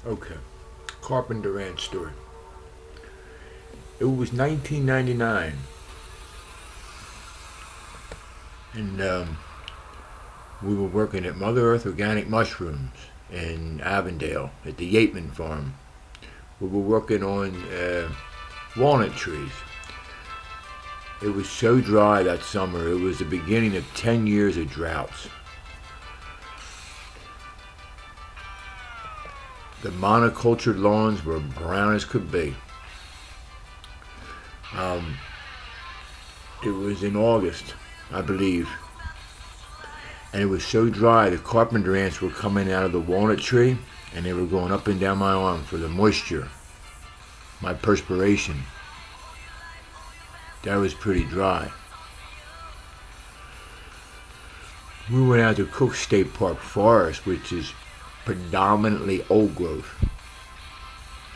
Okay. Carpenter Ant story. It was 1999, and we were working at Mother Earth Organic Mushrooms in Avondale at the Yateman Farm. We were working on walnut trees. It was so dry that summer. It was the beginning of 10 years of droughts. The monocultured lawns were brown as could be. It was in August, I believe, and it was so dry the carpenter ants were coming out of the walnut tree and they were going up and down my arm for the moisture, my perspiration. That was pretty dry. We went out to Cook State Park Forest, which is predominantly old growth.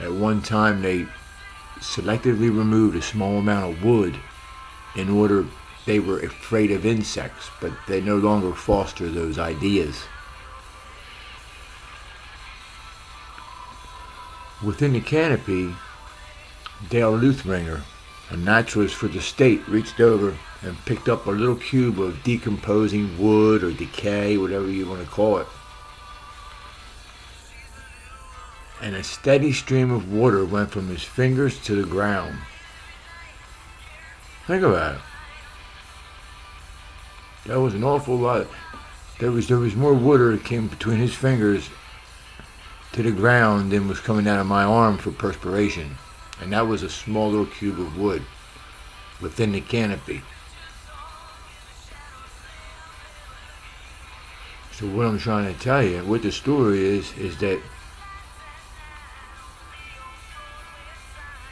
At one time they selectively removed a small amount of wood in order they were afraid of insects, but they no longer foster those ideas. Within the canopy, Dale Luthringer, a naturalist for the state, reached over and picked up a little cube of decomposing wood or decay, whatever you want to call it. And a steady stream of water went from his fingers to the ground. Think about it. That was an awful lot. There was more water that came between his fingers to the ground than was coming out of my arm for perspiration. And that was a small little cube of wood within the canopy. So what I'm trying to tell you, what the story is that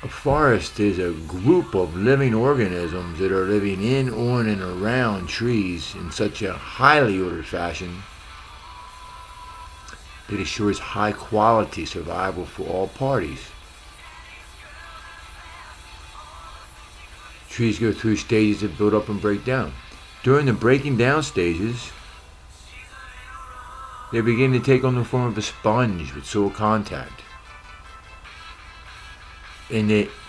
a forest is a group of living organisms that are living in, on, and around trees in such a highly ordered fashion that assures high quality survival for all parties. Trees go through stages that build up and break down. During the breaking down stages, they begin to take on the form of a sponge with soil contact.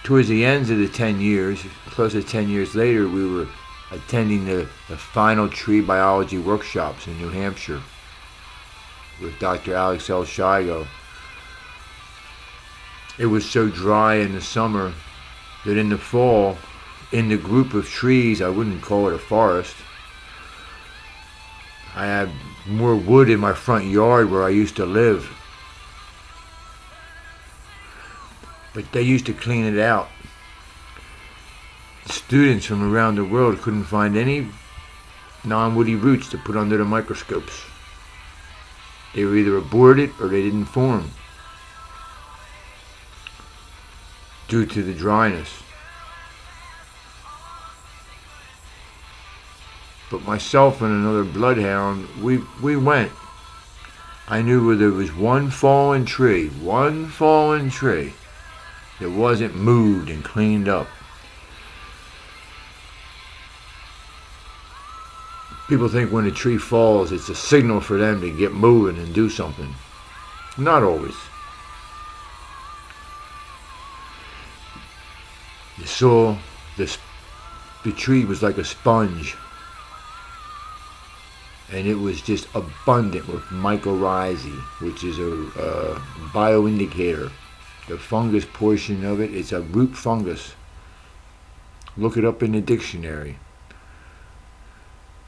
Towards the ends of the 10 years, close to 10 years later, we were attending the final tree biology workshops in New Hampshire with Dr. Alex L. Shigo. It was so dry in the summer that in the fall, in the group of trees, I wouldn't call it a forest, I had more wood in my front yard where I used to live. But they used to clean it out. Students from around the world couldn't find any non-woody roots to put under the microscopes. They were either aborted or they didn't form due to the dryness. But myself and another bloodhound, we went. I knew where there was one fallen tree that wasn't moved and cleaned up. People think when a tree falls, it's a signal for them to get moving and do something. Not always. You saw the tree was like a sponge, and it was just abundant with mycorrhizae, which is a bioindicator. The fungus portion of it, it's a root fungus. Look it up in the dictionary.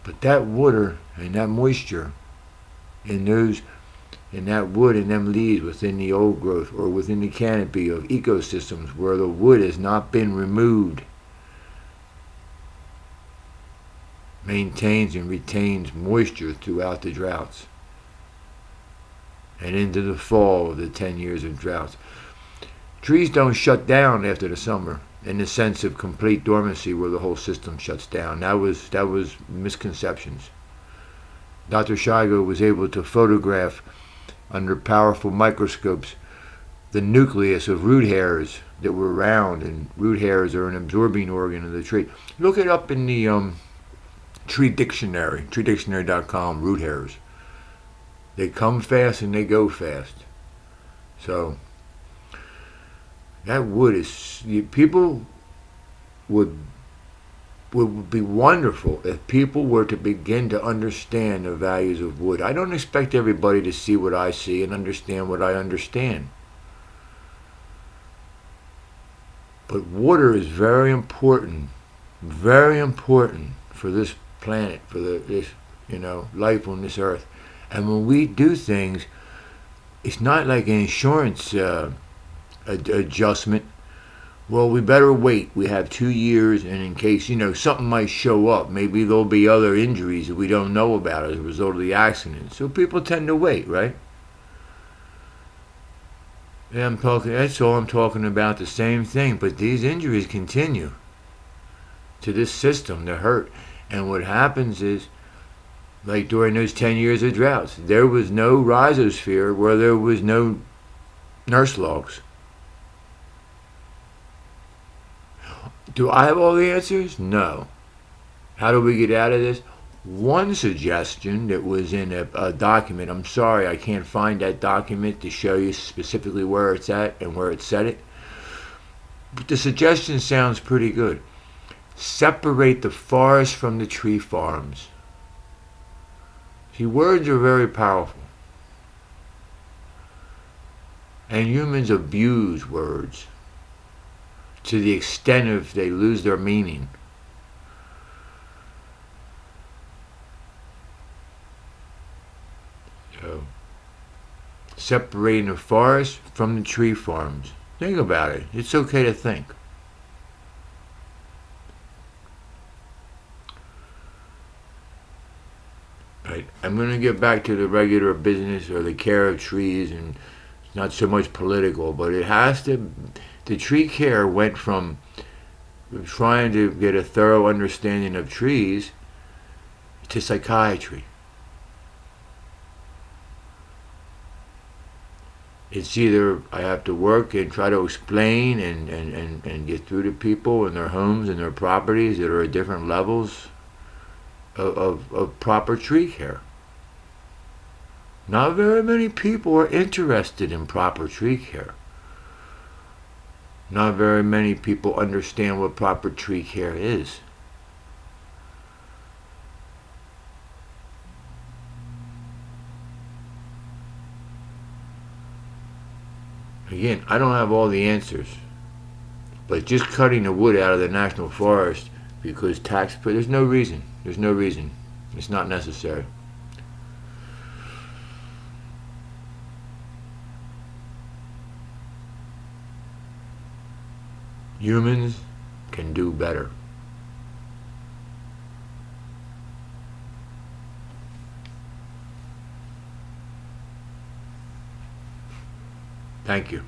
But that water and that moisture in that wood and them leaves within the old growth or within the canopy of ecosystems where the wood has not been removed maintains and retains moisture throughout the droughts and into the fall of the 10 years of droughts. Trees don't shut down after the summer in the sense of complete dormancy where the whole system shuts down. That was misconceptions. Dr. Shigo was able to photograph under powerful microscopes the nucleus of root hairs that were around, and root hairs are an absorbing organ of the tree. Look it up in the tree dictionary, treedictionary.com, root hairs. They come fast and they go fast. So that wood is, people would would be wonderful if people were to begin to understand the values of wood. I don't expect everybody to see what I see and understand what I understand. But water is very important for this planet, for this, life on this earth. And when we do things, it's not like an insurance adjustment. Well, we better wait. We have 2 years, and in case, something might show up, maybe there'll be other injuries that we don't know about as a result of the accident. So people tend to wait, right? Yeah, that's all I'm talking about, the same thing. But these injuries continue to this system, the hurt. And what happens is, like during those 10 years of droughts, there was no rhizosphere where there was no nurse logs. Do I have all the answers? No. How do we get out of this? One suggestion that was in a document, I'm sorry I can't find that document to show you specifically where it's at and where it said it, but the suggestion sounds pretty good. Separate the forest from the tree farms. See, words are very powerful. And humans abuse words to the extent of they lose their meaning. So, separating the forest from the tree farms. Think about it. It's okay to think. Right. I'm going to get back to the regular business or the care of trees, and it's not so much political, but it has to. The tree care went from trying to get a thorough understanding of trees to psychiatry. It's either I have to work and try to explain and get through to people and their homes and their properties that are at different levels of proper tree care. Not very many people are interested in proper tree care. Not very many people understand what proper tree care is. Again, I don't have all the answers, but just cutting the wood out of the national forest because there's no reason. There's no reason. It's not necessary. Humans can do better. Thank you.